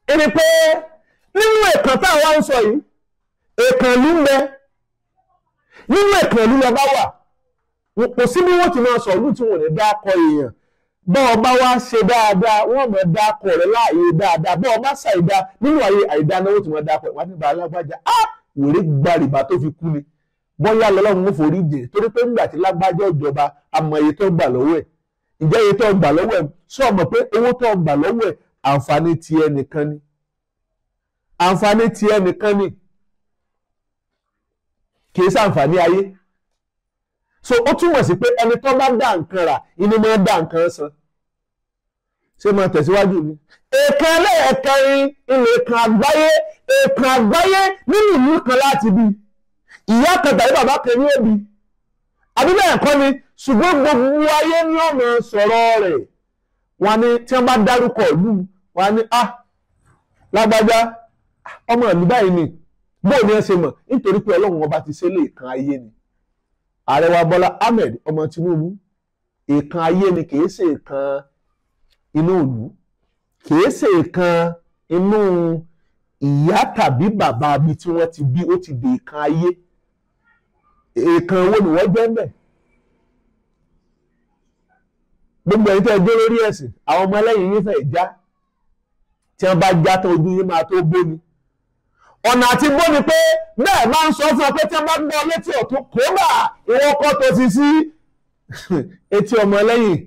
ẹni pé nínú èkán táwa ń sọ yìí èkán ìlú ń bẹ nínú èkán ìlú lọba wà kò sí bí wọ́n ti máa sọ ìlú tí wọ́n lè dákọ èèyàn bọ́ ọba wá ṣe dáadáa wọ́n mọ̀ dákọ rẹ̀ láàyè dáadáa bọ́ ọba ṣàìdá nínú àyè àìdá náà wọ́n ti mọ̀ dákọ ìwà nígbà alágbájá wèrè gbàrìbà tó fi kú ni bọ́yá lọ́lọ́run ó forí jẹ torí pé nígbà tí lágbájá ìjọba àmọ́ iye tó gbà lọ́wọ́ ẹ̀ ǹjẹ́ iye tó gbà lọ́wọ́ ẹ̀ sọ mọ̀ pé owó tó gbà lọ́wọ́ ẹ̀ àǹfààní ti ẹnìkan ni àǹfààní ti ẹnìkan ni kì í ṣàǹfààní ayé so ó túmọ̀ sí pé ẹni tó bá dá nǹkan rà inú máa dá nǹkan san ṣé máa tẹ̀síwájú mi. èèkàn ẹlẹ́ẹ̀kẹrin ilẹ̀ èèkàn àgbáyé nínú ìlú kan láti bí ìyá kan tàbí bàbá kan ní òbí àbí bẹ́ẹ̀ kọ́ ni ṣùgbọ́n gbogbo ayé ní ọ̀nà sọ̀rọ̀ rẹ̀ wọn ni tí wọ́n bá dárúkọ ìlú wọn ni lágbájá ọmọ ìlú báyìí ni bóò ni ẹ ṣe mọ̀ nítorí pé ọlọ́run ọba ti ṣe lé èèkàn ayé ni ààrẹ wa Bọ́lá Ahmed ọmọ Tinubu èèkàn ayé ni kì í ṣe èèkàn inú ìlú kìí ṣe èèkàn inú ìyá tàbí bàbá mi tí wọ́n ti bí ó ti di èèkàn ayé èèkàn wo ni wọ́n jẹ́ mbẹ̀ gbogbo ẹ̀yin tẹ́ ẹ dé lórí ẹ̀sìn àwọn ọmọ ẹlẹ́yìn yín fẹ́ já tí wọ́n bá já tán ojú yín máa tó bóni ọ̀nà àti bóni pé bẹ́ẹ̀ máa ń sọ fún ọ pé tí wọ́n bá gbọ́ létí ọ̀tún kóbà ìwọ́n kọ́ tó ti sí etí ọmọ ẹlẹ́yìn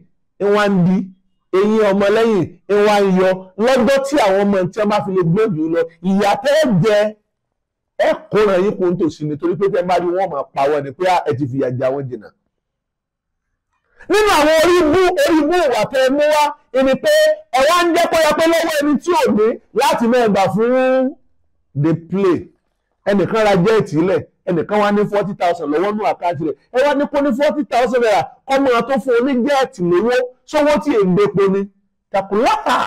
ìwọ̀n ń di eyín ọmọlẹ́yìn ìwà ń yọ lọ́jọ́ tí àwọn ọmọ tí wọ́n bá fi lè gbóòjù lọ ìyá tẹ́ jẹ ẹ kóran yín kó ń tòsí nítorí pé tẹ́ bá rí wọ́n máa pa wọ́n ni pé ẹ ti fìyà já wọn jìnnà. nínú àwọn orí ibú ìwà tẹ́ mú wá ẹni pé ọ̀wá ń jẹ́ kọ́ya pé lọ́wọ́ ẹni tí ò ní láti máa gbà fún the play ẹnìkan ra jẹ́ẹ̀tì lẹ̀ ẹnìkan wá ní 40,000 lọ́wọ́ ní àkáǹtì rẹ̀ ẹ wá ní kó ní 40,000 naira kọ́mọ tó fún oníjẹ́ẹ̀tì lówó sówó tí èdè epo ni takulata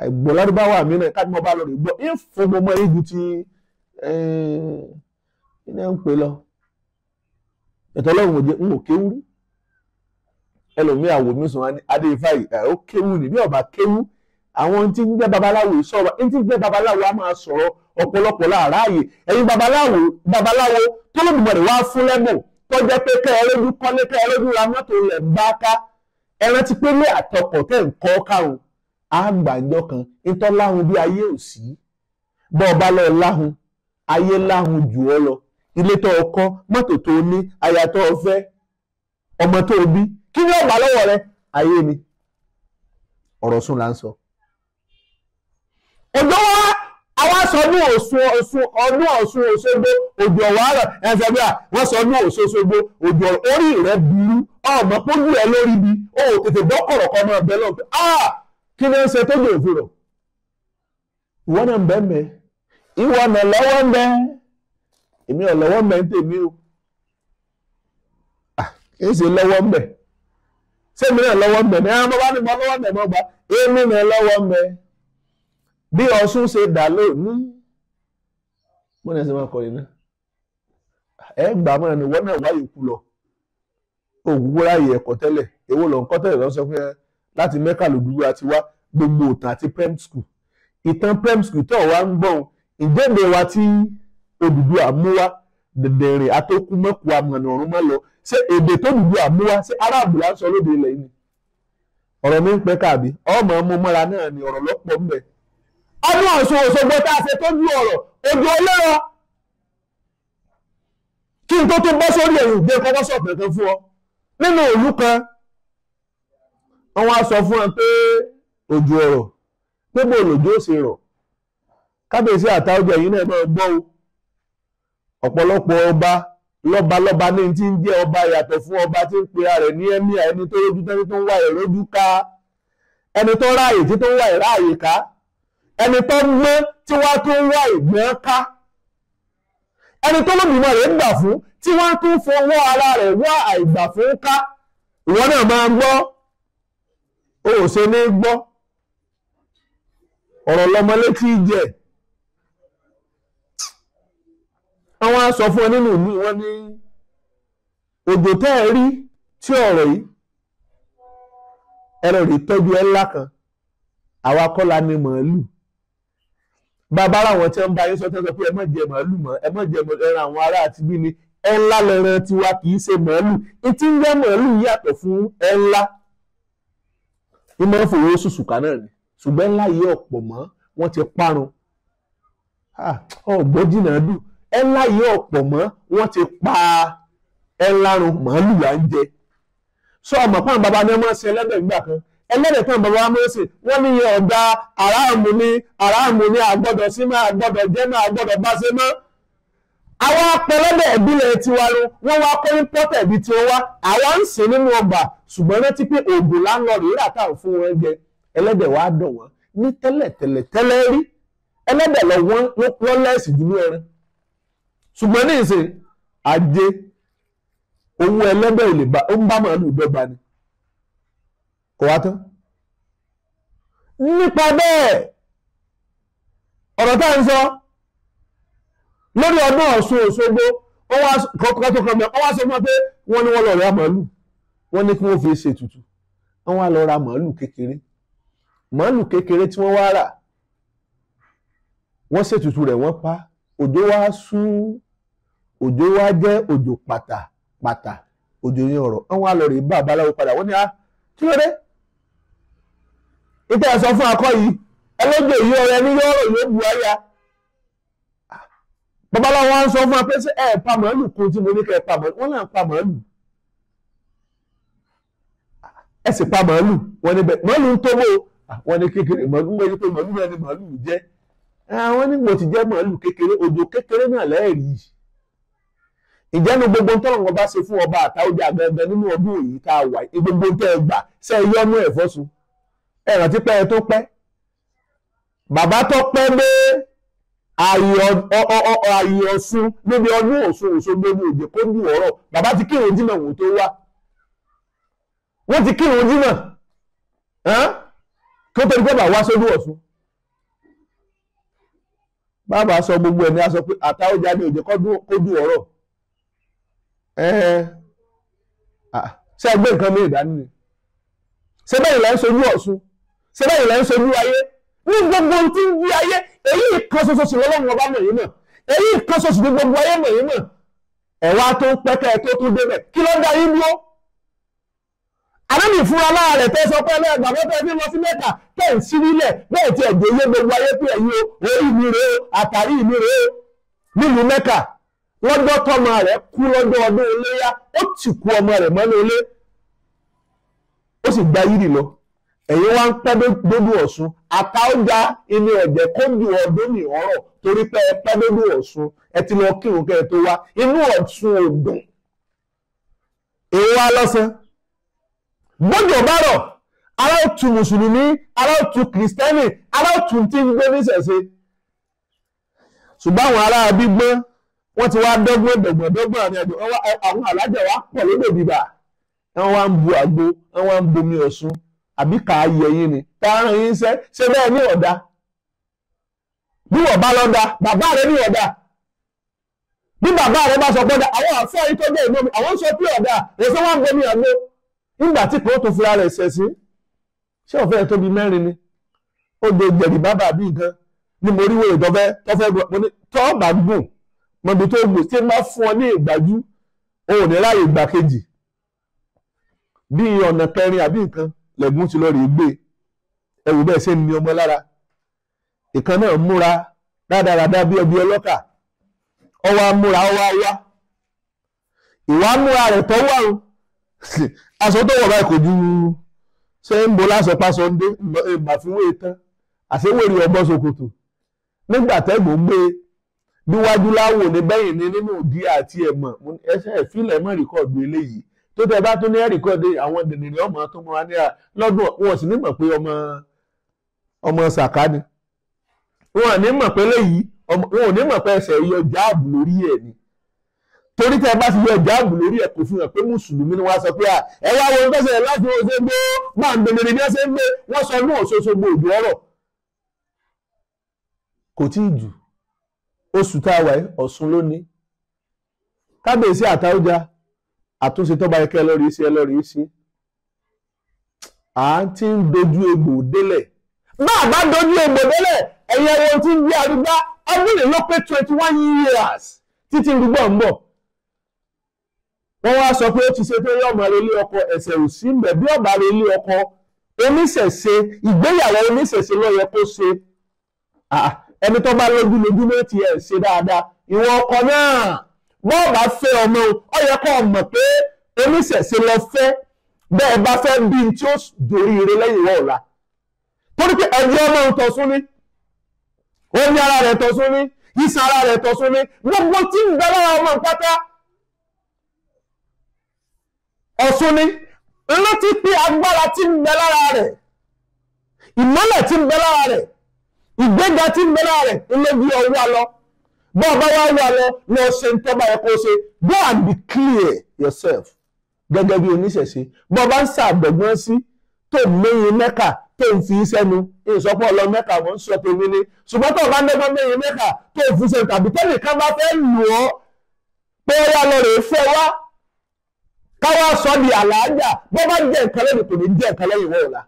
àìgbọ́ lárúbáwá mi náà káàdì mọ́ bá lọ rè gbọ́ ń fún gbọmọ yìí ju ti iná ń pè lọ ẹ̀tọ́ ọlọ́run ò jẹ́ ń ò kéwú rí ẹlòmíà wò mí sùn adé ifá yìí ó kéwú ni bí ọba kéwú àwọn tí ń jẹ́ babaláwo sọ̀rọ̀ tí ń jẹ́ babaláwo á máa sọ̀rọ̀ ọ̀pọ̀lọpọ̀ láàráàyè ẹ̀yin babaláwo tó lóbìnrin rẹ̀ wá fún lẹ́bùn tó jẹ́ pé kẹ́ ẹ lójú kọ́lé kẹ́ ẹ lójú ra mọ́tò rẹ̀ ń bá ká ẹran ti pé lé àtọkọ̀ tẹ̀ ń kọ́ káwọn àgbàjọ kan ìtọ́ láhùn bí ayé ò sí bọ́ ọba lọ láhùn ayé láhùn jù ọ lọ ilé tó ọkọ́ mọ́tò tó ní aya tó fẹ́ ọmọ tó bí kí ni ọgbà lọ́wọ́ rẹ ayé ni ọ̀rọ̀ sùn là ń sọ. òjò wa àwa sọ ní ọdún Ọ̀ṣun Òṣogbo òjò ọ̀wárọ̀ ẹ̀fẹ̀ bí wọ́n sọ ní Ọ̀ṣun Òṣogbo òjò orí rẹ̀ burú ọmọ pójú ẹ lórí bi ó tètè bọ́ kọ̀rọ̀ kan náà bẹ́ẹ̀ lọ́pẹ́ kí ni ó ṣe tó gbèrò fún rọ̀ ìwọ náà ń bẹ́ẹ̀ mẹ́ ìwọ náà lọ́wọ́ ń bẹ́ èmi ò lọ́wọ́ ń bẹ́ ń tèmi o kì í ṣe lọ́wọ́ ń bẹ́ ṣé èmi náà lọ́wọ́ ń bẹ́ ní àwọn ọmọ bá ní mọ́ lọ́wọ́ ń bẹ́ mọ́ gbà èmi náà lọ́wọ́ ń bẹ́ bí Ọ̀ṣun ṣe dà lónìí mo náà ṣe máa kọrin náà ẹ gbà mọ́ra ni wọ́n náà wáyé kú lọ òwúwọ́ ráyè ẹ̀kọ́ tẹ́lẹ̀ èwo lọ nǹkan tẹ́lẹ̀ lọ́sọ fún ẹ láti Mẹ́kà lòdúró àti wá gbogbo òtàn àti prem school ìtàn prem school tó wá ń gbọ́n ìjẹ́bẹ̀ wa tí Odùduwà mú wá dẹ̀dẹ̀rìn atókù mẹ́kù amọ̀nà ọ̀run mọ́ lọ ṣé èdè tó Odùduwà mú wá ṣé aráàbù là ń sọ lóde ilẹ̀ yìí ọ̀rọ̀ mi ń pẹ́ káàbí ọmọ ọmọ mọ́ra náà ni ọ̀rọ̀ lọ́pọ̀ ń bẹ ọdún Ọ̀ṣun Òṣogbo tá a ṣe tó ju ọ̀rọ̀ òjò ọlọ́rọ̀ kí n tó bọ́ sórí ẹ̀yìn ìgbé kọ́kọ́ sọ̀tẹ̀ kan fún ọ nínú ìlú kan wọ́n wá sọ fún ẹ pé òjò ọ̀rọ̀ pé bó lòjò ṣe rọ̀ kábíyèsí àtàwọ̀jọ yìí náà máa gbọ́ o ọ̀pọ̀lọpọ̀ ọba lọ́balọ́ba ní ti ń jẹ́ ọba yàtọ̀ fún ọba tí ń pe ara rẹ̀ ní ẹ́míà ẹni tó rójú tẹ́ni tó ń wá ìrójú ká ẹni tó ráàyè tí tó ń wá ìráàyè ká ẹni tó ń gbé tí wọ́n tún ń wá ìgbọ́n ká ẹni tó lóbìnrin rẹ̀ ń gbà fún tí wọ́n tún fọwọ́ ara rẹ̀ wá àìgbà fún ká ìwọ náà máa gbọ́ o ò ṣe ní gbọ́ ọ̀rọ̀ lọmọ létí jẹ́ àwọn aṣọ fún ọ nínú ìlú wọn ní òjò tẹ́ ẹ rí tí ọ̀rọ̀ yìí ẹ̀rọ rí tọ́jú ẹ ńlá kan àwa kọ́ la ní màálù bàbá àwọn tí wọ́n bá yín sọ tẹ́ sọ pé ẹ má jẹ màálù mọ́ ẹ má jẹ ẹran àwọn ará àti bí ni ẹ ńlá lẹran tiwa kì í ṣe màálù ìtí ń jẹ́ màálù yàtọ̀ fún ẹ ńlá ní máa ń fòwò sùsùkà náà ni ṣùgbọ́n ńlá yìí ọ̀pọ̀ mọ́ wọ́n ti parun ọ̀gbọ́n jìnnà dùn ẹ ńlá yìí ọ̀pọ̀ mọ́ wọ́n ti pa ẹ ńlá run màálù là ń jẹ sọ ọmọ pọ́n bàbá ni wọ́n máa ń ṣe ẹlẹ́dẹ̀ nígbà kan ẹlẹ́dẹ̀ tán bàbá wa máa ń sè wọ́n ní iye ọ̀gá aráàmù ní àgbọ̀dọ̀ sí máa àgbọ̀dọ̀ jẹ́ máa àgbọ̀dọ̀ bá ṣe mọ́. àwọn apẹlẹ́dẹ̀ ìbílẹ̀ tiwa ló wọ́n wá kó imported bí tí wọ́n wá àwa ń sìn nínú ọgbà ṣùgbọ́n rántí pé oògùn láńlọ́ọ̀dù rírà táwọn fún wọn jẹ ẹlẹ́dẹ̀ wá dùn wọ́n ní tẹ́lẹ̀ rí ẹlẹ́dẹ̀ lọ lẹ́sì jù ní ẹran ṣùgbọ́n ní ìsìn ajé owó ẹlẹ́dẹ̀ ò lè bá ó ń bá màálù dọ́gba ni kò wá tán nípa bẹ́ẹ̀ ọ̀rọ̀ tá à ń sọ lórí ọdún Ọ̀ṣun Òṣogbo wọ́n wá sọ fún ọ pé wọ́n ní wọ́n lọ ra màálù wọ́n ní kí wọ́n fi ṣètùtù wọ́n wá lọ ra màálù kékeré tí wọ́n wá rà wọ́n ṣètùtù rẹ̀ wọ́n pa òjò wá sú òjò wá jẹ́ òjò pàtà òjò yẹn ọ̀rọ̀ wọ́n wá lọ rí bá babaláwo padà wọ́n ní kí ló dé ìtẹ́ ẹ̀ sọ fún akọ yìí ẹlẹ́jọ́ yìí ọ̀rẹ́ ní yọ̀rọ̀ yóò bu ayá babaláwo wọn sọ fún wa pé ṣé ẹ pa màálù kún tí mo ní kẹ́ ẹ pa màálù wọn náà pa màálù ẹ sì pa màálù wọn níbẹ̀ màálù ń tóbó wọn ní kékeré màálù wọ́n yí pé màálù náà ni màálù jẹ́ àwọn nígbò tí jẹ́ màálù kékeré òjò kékeré náà lẹ́ẹ̀rí ìjẹ́nu gbogbo tọ́lọ́wọ́n bá ṣe fún ọba Àtaọ́jà gẹ́gẹ́ nínú ọdún èyí tá a wà gbogbo tẹ́ ẹ gbà ṣe é yọ́nú ẹ̀ fọ́sùn ẹ rántí pé ẹ tó pẹ́ bàbá tó pẹ́ dé ààyè Ọ̀ṣun níbi ọdún Ọ̀ṣun Òṣogbo ní òjò kó dùn ọ̀rọ̀ bàbá ti kírun jímọ̀ wò tó wá wọ́n ti kírun jímọ̀ kó tó di pé bàbá wá sódù Ọ̀ṣun bàbá sọ gbogbo ẹ̀ ní a sọ pé Àtaọ́jà ní òjò kó dùn ọ̀rọ̀ ṣé ẹgbẹ́ nǹkan mi ìdání ni ṣé bẹ́ẹ̀ ilẹ̀ ń sojú Ọ̀ṣun ṣé bẹ́ẹ̀ ilẹ̀ ń sojú ayé ní gbogbo tí ń yí ayé èyí kan ṣoṣo sí lọ́wọ́ ọba mọ̀ yìí náà èyí kan ṣoṣo ní gbogbo ayé mọ̀ yìí náà ẹ̀wá tó ń pẹ́kẹ́ tó tún débẹ̀ kí ló ń dá yín dúró àdánù ìfúnra lára rẹ̀ tẹ́ sọ pé ẹlẹ́gbà mẹ́fẹ́ fi lọ sí Mẹ́kà tẹ̀ ń sí nílẹ̀ bẹ́ẹ̀ tí ẹ̀jẹ̀ yé gbogbo ayé pé ẹ̀yin orí mi rèé àtàrí mi rèé nílùú Mẹ́kà lọ́jọ́ tọ́mọ rẹ̀ kú lọ́jọ́ ọdún iléyá ó ti kú ọmọ rẹ̀ mọ́nú ilé ó sì gba yìí lọ ẹ̀yin wá ń pẹ́ dódú Ọ̀ṣun Àtaọ́jà inú ẹ̀jẹ̀ kó du ọdún ní ọ̀rọ̀ torí pé ẹ pẹ́ dódú Ọ̀ṣun ẹ ti lọ kírun kẹ́ ẹ tó wá inú Ọ̀ṣun ò dùn èyí wá lọ́sàn gbọ́dọ̀ bá rọ̀ ará òtù mùsùlùmí ará òtù kìrìsìtẹ́nì ará òtù tí ń gbé níṣẹ̀ṣe ṣùgbọ́n àwọn ará abígbọ́n wọ́n ti wá dọ́gbọ́n àmì àjò àwọn alájà wa pọ̀ lódò bíbà wọ́n wá ń bu àgbo wọ́n wá ń bomi Ọ̀ṣun àbí kà á yẹ yín ni táwọn yín ṣe bẹ́ẹ̀ ní ọ̀dà bí wọ́n bá lọ́dà bàbá rẹ̀ ní ọ̀dà bí bàbá rẹ̀ bá sọ pé àwọn àfọ́ yìí tó jẹ́ ìmọ̀ mi àwọn sọ pé ọ̀dà rẹ̀ sọ wọ́n ń bomi àgbo nígbà tí kò tó fura rẹ̀ ṣẹ̀ sí ṣé ọ̀fẹ́ tóbi mẹ́rin ni ó de jẹ̀rì bàbá bí nǹkan ni mo rí wòye tọ́fẹ́ tọ́ bá gùn mọ̀bí tó gbò tí máa fún ọ ní ìgbájú òun ní ráyè ìgbà kejì bí ọ̀nà kẹrin àbí nǹkan lẹ́gùn ti lọ rí gbé ẹrù bẹ́ẹ̀ ṣe ní ọmọ lára ìkan náà múra rádaràdá bí ọbí ọlọ́kà ọwọ́ amúra ọwọ́ wá ìwà múra rẹ̀ tọ́ wà ó aṣọ tó wọ̀ báyìí kò ju ṣé ń bo lásọ pásọ ń dé ìmàfíwé tán àṣewèrè ọgbọ́n ṣòkòtò nígbà tẹ́gbọ̀n gbé bí wájú láwò ní bẹ́yìn ní nínú òdí àti ẹ̀mọ̀ ẹsẹ̀ ìfilẹ̀ mọ́ rìkọ́ọ̀dù eléyìí tó tẹ bá tó ní rìkọ́ọ̀dù àwọn dènìrì ọmọ tó mọ wá ní lọ́dún wọn sì ní mọ̀ pé ọmọ sàká ni wọn ò ní mọ̀ pé léyìí wọn ò ní mọ̀ pé ẹsẹ̀ yọ jáàbù lórí ẹ̀ ni torí tẹ bá ti yọ jáàbù lórí ẹ̀ kò fi hàn pé mùsùlùmí ni wọ́n sọ pé ẹ wá wọn gbẹ́sẹ̀ láti Òṣogbo máa ń dènìrì bí wọ́n ṣe ń gbé wọ́n sọ ní Òṣogbo òjò ọ̀rọ̀ kò tí ì jù oṣù tá a wà yìí Ọ̀ṣun ló ní kábíyèsí Àtaọ́jà àtúnṣe tó bá yẹ kẹ́ ẹ lọ́ọ́ rí sí à ń tí ń dojú egbò délẹ̀ bá a bá dojú egbò délẹ̀ ẹ̀yẹ wọn tí ń gbé arúgbá ọdún lè ló pé 21 years títí rúgbọ́ ń bọ̀. Wọ́n wá sọ pé ó ti ṣe tó yọ ọmọ relé ọkọ ẹ̀sẹ̀ ò sí mbẹ̀ bí ọba relé ọkọ oníṣẹ̀ṣe ìgbéyàwó oníṣẹ̀ṣe ló yẹ kó ṣe. Ẹni tó bá lójú ló ti ẹ̀ ṣe dáadáa ìwọ ọkọ náà bọ́ọ̀ bá fẹ́ ọmọ ó yẹ kó mọ̀ pé oníṣẹ̀ṣe lọ fẹ́ bẹ́ẹ̀ bá fẹ́ bí tí ó dòrí ire lẹ́yìn ìwọ ọ̀la. Torí pé ẹ̀jẹ̀ ọmọ ń tọ̀sún ní omi ara rẹ̀ tọ̀sún ní iṣan ara rẹ̀ tọ̀sún ní gbogbo tí ń bẹ lára ọmọ pátá ọ̀sún ní rántí pé agbára tí ń bẹ lára rẹ̀ ìmọ́lẹ̀ tí ń bẹ lára rẹ̀ ìgbéga tí ń bẹ lára rẹ̀ ilé bí ọwọ́ lọ bọ́ ọba wá wà lọ ṣe ń tọ́ba ẹ̀ kó ṣe go and be clear yourself gẹ́gẹ́ bí oníṣẹ̀ṣe bọ́ ọba ń ṣàgbẹ̀gbọ́n sí tó mẹ́yìn mẹ́kà tó ń fi sẹ́nu ìsọpọ̀ ọlọ mẹ́kà wọ́n ń sọ tèmi ní ṣùgbọ́n tó bá ń dẹ́gbọ́n mẹ́yìn mẹ́kà tó ń fi sẹ́nu tàbí tẹ́lẹ̀ ká bá fẹ́ lù ọ́ pé ó yá lọ rè é fẹ́ wá káwá sọ di àlàájá bó bá jẹ́ nǹkan lẹ́yìn kò ní jẹ́ nǹkan lẹ́yìn wọ́n ọ̀la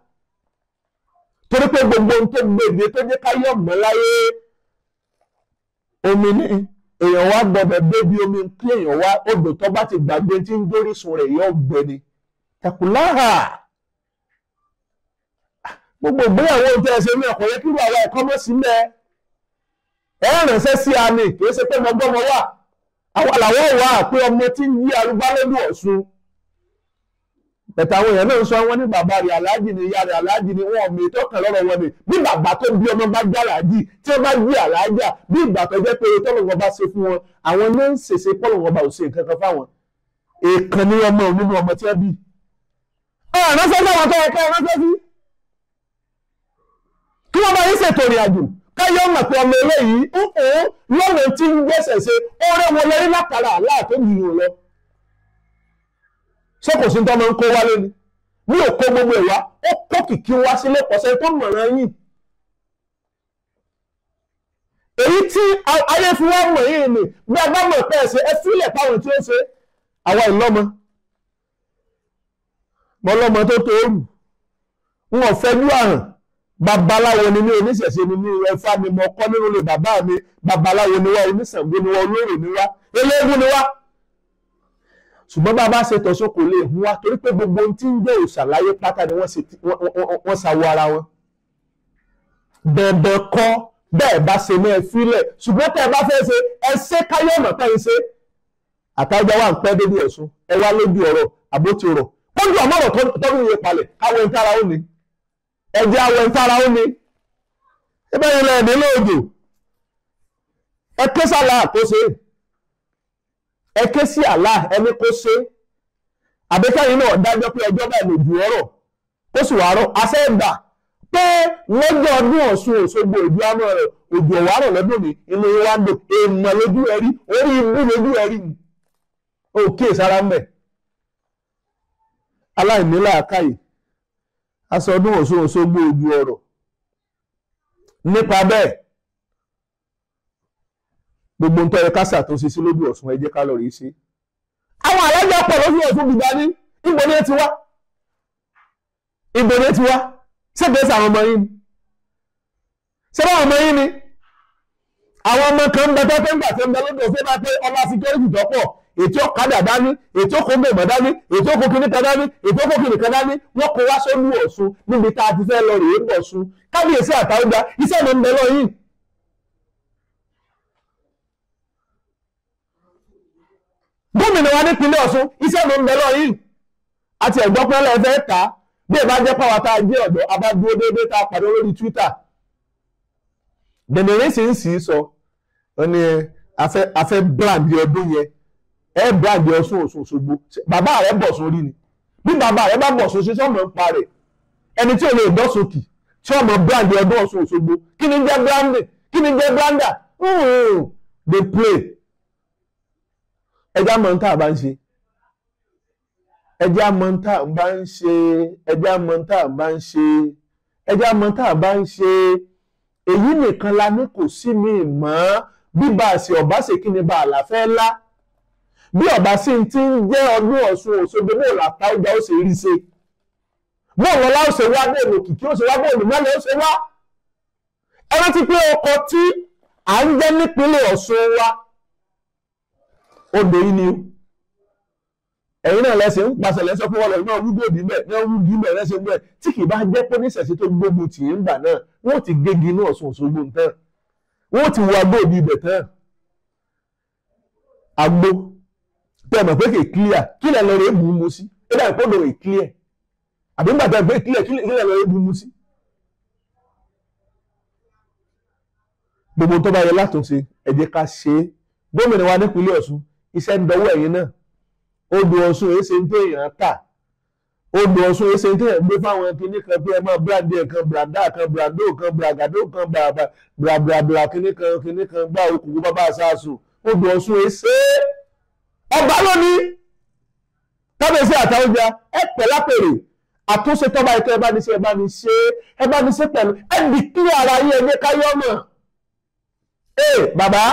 torí pé gbogbo ohun tó gbèdé tó jẹ́ káyọ̀ mọ́ láyé omi ní èèyàn wá gbọdọ̀ débi omi kí èèyàn wá odò tó bá ti gbàgbé tí ń dórísun rẹ̀ yóò gbẹni takuláhà gbogbo ìgbéyàwó ohun tí ẹ ṣe ní ẹ̀kọ́ yẹ kí irú àwa ẹ̀kọ́ mọ́ sílẹ̀ ẹ ránṣẹ́ sí àmì kì í ṣe pé mọ́gbọ́mọ wà àwọn làwọn wà pé ọmọ tí ń yí arúgbá lójú Ọ̀ṣun bẹ̀tẹ̀ àwọn èèyàn náà ń sọ wọn ní bàbá rẹ̀ aláàjì ni ìyá rẹ̀ aláàjì ni wọn mi tó kàn lọ́rọ̀ wọn ni bí bàbá tó bí ọmọ bá jẹ́ aláàjì tí wọ́n bá jí aláàjà bí ìgbà tó jẹ́ pé tọ́lọ̀ wọn bá ṣe fún wọn àwọn náà ń ṣèṣe pọ́lọ̀ wọn bá ò ṣe nǹkan kan fáwọn èèkàn ní ọmọ nínú ọmọ tí wọ́n bí. ránṣẹ́ sáwọn tó yẹ ká ránṣẹ́ sí kí wọ́n bá yín ṣètò ìrìn àjò káyọ̀ mọ̀ pé ọmọ eléyìí lọ́nà tí ń gbẹ́sẹ̀ ṣe ọ̀rẹ́ wọn lórí látara aláàtó yìí lọ. Ṣé kò sí ní tọ́mọ ń kó wálé ni ní òkó gbogbo ìwá ó kó kìkì wá sílé pọ̀sẹ̀ tó mọ̀ràn yìí. Èyí tí ayé fi wá mọ̀ yìí ni bí a bá mọ̀ pé ẹ ṣe ẹ sílẹ̀ fáwọn tí ó ṣe àwa ìlọ́mọ. Mọ́lọ́mọ tó tó rù wọn ò fẹ́jú àrùn babaláwo ni mí oníṣẹ̀ṣe ni mí ẹ̀fà ni mo kọ́ nínú ilé bàbá mi babaláwo ni wá oníṣàngó ni wá olóró ni wá eléégún ni wá. Ṣùgbọ́n bàbá ṣe tọ̀sọ́ kò lè hun wá torí pé gbogbo ohun tí ń jẹ́ òṣàlàyé pátá ni wọ́n ṣàwọ̀ ara wọn. Bẹ̀bẹ̀ kọ́ bẹ́ẹ̀ bá ṣe mọ́ ẹ fílẹ̀ ṣùgbọ́n tẹ́ ẹ bá fẹ́ ṣe ẹ ṣe káyọ̀ ọ̀nà táyì ṣe. Àtàjà wà ń pẹ́ débi Ọ̀ṣun ẹ wá lójú ọ̀rọ̀ àbótí ọ̀rọ̀ kójú ọmọọ̀rọ̀ tọ́dún yẹn palẹ̀ káwọ́ ń tára ó ní ẹjẹ́ àwọ̀ ń tára ó ní ẹbẹ́ yẹn lẹ́yìn nílò òjò ẹ ké sálà kó ṣe ẹ ké sí àlá ẹni kó ṣe àbíkẹ́yìn náà dájọ́ pé ẹjọ́ báyìí lòdù ọ̀rọ̀ ó sì wà rọ̀ àṣẹ ìgbà pé lọ́jọ́ ọdún Ọ̀ṣun Òṣogbo òjò àmọ́ rẹ̀ òjò ọ̀wárọ̀ lọ́dún ní inú wa ń lò èèmọ̀ lójú ẹ̀rí orí ibú lójú ẹ̀rí ni ó kí ìsára ń bẹ̀ aláìníla àkáyè aṣọ ọdún Ọ̀ṣun Òṣogbo òjò ọ̀rọ̀ nípa bẹ́ẹ̀ gbogbo ń tọ́yẹ kásà tó ṣe sí lójú Ọ̀ṣun ẹ jẹ́ ká lọ rí sí àwọn alájà pọ̀ lójú Ọ̀ṣun gbìgbà ní ìbò ní ti wá ìbò ní ti wá ṣẹ́gbẹ́ sí àwọn ọmọ yín ni ṣé báwọn ọmọ yín ni àwọn ọmọ kan ń bẹ tó ń gbà tó ń bẹ lójú Ọ̀ṣun bá pé ọlá síkírẹ́tì tọ́pọ̀ ètò ọ̀kadà dání ètò ọkọ̀ mẹ́mọ̀ dání ètò ọkọ̀ kìnìkan dání ètò ọkọ̀ kìnìkan dání wọ́n kó wá sólú Ọ̀ṣun níbi tá a ti fẹ́ lọ rèé bọ̀ Ọ̀ṣun kábíyèsí àtàwùjá iṣẹ́ mi ń bẹ lọ yìí. gómìnà wa nípínlẹ̀ Ọ̀ṣun iṣẹ́ mi ń bẹ lọ yìí àti ẹ̀gbọ́n pẹ́lẹ́ fẹ́ ta bí ẹ bá jẹ́ pàwọ́ tá a jẹ́ ọ̀dọ́ a bá dúró déédéé tá a pàdé lórí Twitter dẹ̀nẹ̀rẹ́ sì ń sì í sọ ọ ní afẹ́ brand ọdún yẹn ẹ brand Ọ̀ṣun Òṣogbo bàbá rẹ̀ bọ̀ sórí ni bí bàbá rẹ̀ bá bọ̀ sórí sọ́mọ ń parẹ̀ ẹni tí ò lè bọ́ sókè tí ọmọ brand ọdún Ọ̀ṣun Òṣogbo kí ni jẹ́ branding kí ni jẹ́ brander they play ẹja mọ̀ ń tà bá ń ṣe ẹja mọ̀ ń tà bá ń ṣe ẹja mọ̀ ń tà bá ń ṣe ẹja mọ̀ ń tà bá ń ṣe èyí nìkan la ní kò sí mi mọ́ bí bá a ṣe ọ̀bá ṣe kí ni bá a là fẹ́ lá bí ọ̀bá sì ti ń jẹ́ ọdún Ọ̀ṣun Òṣogbo bó làtà ọjà ó ṣe rí ṣe bó lọ́lá ó ṣe wá bóòlù kìkì ó ṣe wá bóòlù mọ́lẹ̀ ó ṣe wá ẹ rántí pé ọkọ̀ tí à ń jẹ́ nípínlẹ̀ Ọ̀ṣun wa odò yìí ni o ẹ̀yin náà lẹ́sẹ̀ ń pàṣẹ lẹ́sẹ̀ pé wọ́n lọ náà wúgbò dìímẹ̀ náà wúgbì mẹ̀ lẹ́sẹ̀ ń bẹ̀ tí kì í bá jẹ́ pé níṣẹ̀ṣẹ̀ tó gbógun tì í ń bà náà wọ́n ti gégi inú Ọ̀ṣun Òṣogbo tán wọ́n ti wọ agbó òbí ibẹ̀ tán agbó tẹ́ ẹ mọ̀ pé kì í clear kí lẹ̀ lọ́ọ́ rẹ̀ bù ú mu sí ẹ dà ìpọ́nlọ́ rẹ̀ clear àbí ń gbàgbé pé clear kí lẹ̀ lọ́ọ́ rẹ̀ bù ú mu sí. gbogbo tó bá yẹ látúnṣe ẹ jẹ́ ká ṣe é gómìnà wa nípínlẹ̀ Ọ̀ṣun iṣẹ́ ń dọwọ́ ẹ̀yin náà odò Ọ̀ṣun èyí ṣe ń tó èèyàn tà odò Ọ̀ṣun èyí ṣe ń tó èèyàn gbé fáwọn kinní kan pé ẹ máa bíráǹdì kan branda kan brando kan bragado kan brabra kinní kan gbá okùnkùn bàbá àṣàṣù odò Ọ̀ṣun èyí ṣe ọba lónìí kábíyèsí àtàwọjà ẹ pẹ̀ lápèrè àtúnṣe tọ́ba ikọ̀ ẹ bá ní ṣe pẹ̀lú ẹ dìkí ara yín ẹgbẹ́ káyọ́ mọ̀ bàbá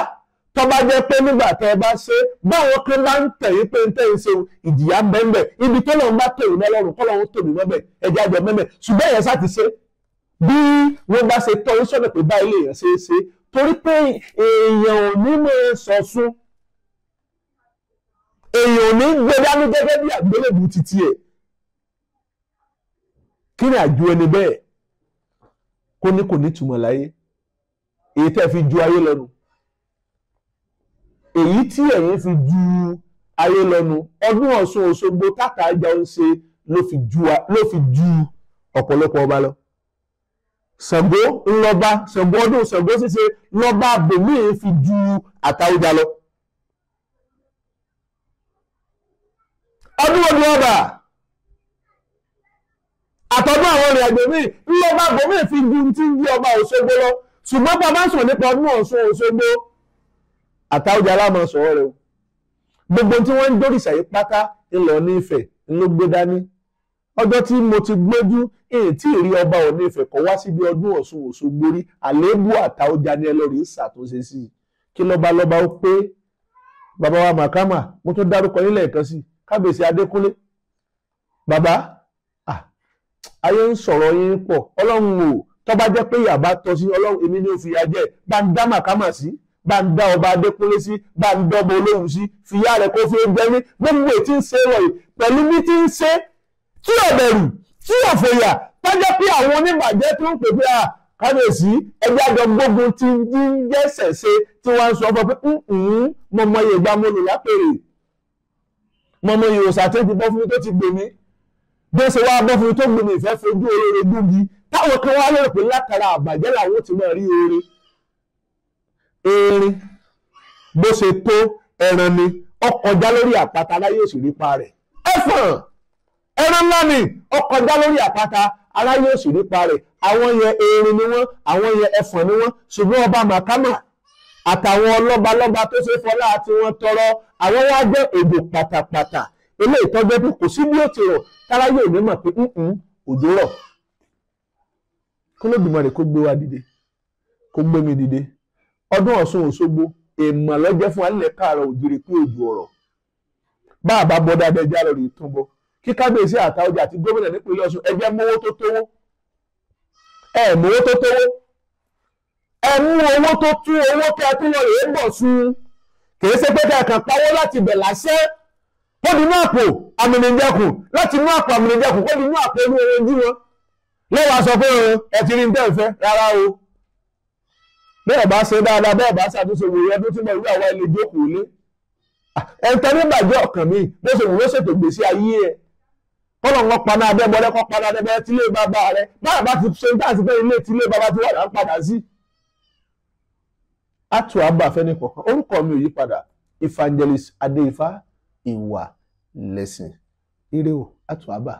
tọ́ba jẹ́ pé nígbà tẹ́ ẹ bá ṣe báwọn kan bá ń tẹ̀yìn pé ń tẹ̀yìn ṣe ìjìyà bẹ́ẹ̀ ibi tó lọ́n bá tẹ̀yìn lọ́rùn kọ́ lọ́run tòmí mọ́bẹ̀ ẹja jẹ mẹ́mẹ́ ṣùgbọ́n èèyàn sá ti ṣe bí wọ́n bá ṣe tọ́ sọ́nà pé báyìí lèèyàn ṣe é ṣe torí pé èèyàn ò ní mọ̀ sọ̀sún èèyàn ò ní gbé dání gẹ́gẹ́ bí àgbélébù títí ẹ̀ kí ni àjò ẹni bẹ́ẹ̀ kó ní kò ní túmọ̀ láyé èyí tẹ́ fi ju ayé lọ́nu èyí tí ẹ̀yin fi ju ayé lọ́nu ọdún Ọ̀ṣun Òṣogbo tàkà ajá ń ṣe ló fi ju ọ̀pọ̀lọpọ̀ ọba lọ Ṣàngó ńlọba Ṣàngó ọdún Ṣàngó ṣíṣe lọ́ba bòmíì fi ju Àtaọ́ja lọ ọdún ọdún ọba àtọ́dún àwọn ìrìn àjò míì ńlọba bòmíì fi ju ti ń jí ọba Òṣogbo lọ ṣùgbọ́n bàbá sọ̀rọ̀ nípa ọdún Ọ̀ṣun Òṣogbo Àtaọ́ja aláàmọ̀ sọ̀rọ̀ rẹ̀ o gbogbo tí wọ́n ń dórìṣà yìí pátá ńlọ ní Ifẹ̀ ńlọ gbé dání ọjọ́ tí mo ti gbójú èyí tí ìrí ọba ò ní Ifẹ̀ kọ́ wá síbi ọdún Ọ̀ṣun Òṣogbo rí àléébù Àtaọ́ja ní ẹlọ́rí ṣàtúnṣe sí i kí lọ́ba ó pé bàbá wa Màkàmà mo tún dárúkọ yín lẹ́ẹ̀kan sí kábíyèsí Adékúnlé bàbá ayé ń sọ̀rọ̀ yín pọ̀ Ọlọ́run o tó bá jẹ́ pé yàbá tọ́ sí Ọlọ́run èmi ni ó fi ajẹ́ bá ń dá Màkàmà sí bá ń dá ọba Adékúnlé sí bá ń dọ́bọ Olóhùn sí fìyà rẹ̀ kó fi gbẹ́ ní gbogbo ètí ń ṣe wọ̀nyí pẹ̀lú bí tí ń ṣe tí ò bẹ̀rù tí ò fòyà tó jẹ́ pé àwọn oníbàjẹ́ tó ń pè pé kábíyèsí ẹgbẹ́ àjọ gbógun ti ń jẹ́sẹ̀ ṣe tí wọ́n ń sọ fún pé mọ̀mọ́ yìí gbá mọ́lò lápèrè mọ̀mọ́ yìí òòsà tó ti bọ́ fún mi tó ti gbèmí bí ó ṣe wá bọ́ fún mi tó gbèmí ìfẹ́ fojú oore gbógi táwọn kan wá lérò pé látara àbàjẹ́ làwọn ti máa rí oore erin bó ṣe tó ẹran ni ọkọjá lórí àpáta aláyé òṣèré pa rẹ̀ ẹfọ̀n ẹran ńlá ni ọkọjá lórí àpáta aláyé òṣèré pa rẹ̀ àwọn yẹn erin ni wọ́n àwọn yẹn ẹfọ̀n ni wọ́n ṣùgbọ́n ọba Màkàmà àtàwọn lọ́balọ́ba tó ṣe fọlá àti wọn tọrọ àwọn wá jẹ́ èdè pátápátá eléyìí tọ́jọ́ pé kò sí bí ó ti rọ̀ táráyé òní mọ̀ pé òjò rọ̀ kó lódùmarè kó gbé wa dìde kó gbé mi dìde ọdún Ọ̀ṣun Òṣogbo èèmọ̀ lọ́jẹ́ fún alẹ́ káàárọ̀ òjìrì pé òjò ọ̀rọ̀ bá a bá bọ́ dáadáa ẹja lọ rí tún bọ́ kí kábíyèsí Àtaọ́ja àti gómìnà nípínlẹ̀ Ọ̀ṣun ẹgbẹ́ mówó tó tówó mówó tó tówó mú owó tó tú owó kí a tún lọ rèé bọ̀ sun kìí ṣe pé kẹ́ẹ̀kan pawó láti bẹ̀ láṣẹ kó di inú àpò àmìnìjẹkùn láti inú àpò àmìnìjẹkùn kó di inú àpò inú owó ojú wọn lẹ́wàá sọ pé ẹ ti rí ní tẹ́ẹ̀fẹ́ rárá o bẹ́ẹ̀ bá ṣe dáadáa bẹ́ẹ̀ bá ṣàtúnṣe wòye ọdún tí mo rí àwọn ilé ìjókòó lé ẹ̀ńtẹ́ nígbàjẹ́ ọkàn mi bó ṣe wù ló ṣètò gbèsè ayé ẹ̀ kọ́nà wọn paná abẹ́bọ́lẹ́ kọ́ paná abẹ́bọ́lẹ́ tílé bàbá rẹ̀ báyà bá ti ṣe ń tàṣí pé ilé tílé bàbá ti wà láń padà sí. Àtúàbà fẹ́ni kọ̀ọ̀kan orúkọ mi ò yí padà Evangelist Adéifá ìwà lẹ́sìn ire o Àtúàbà.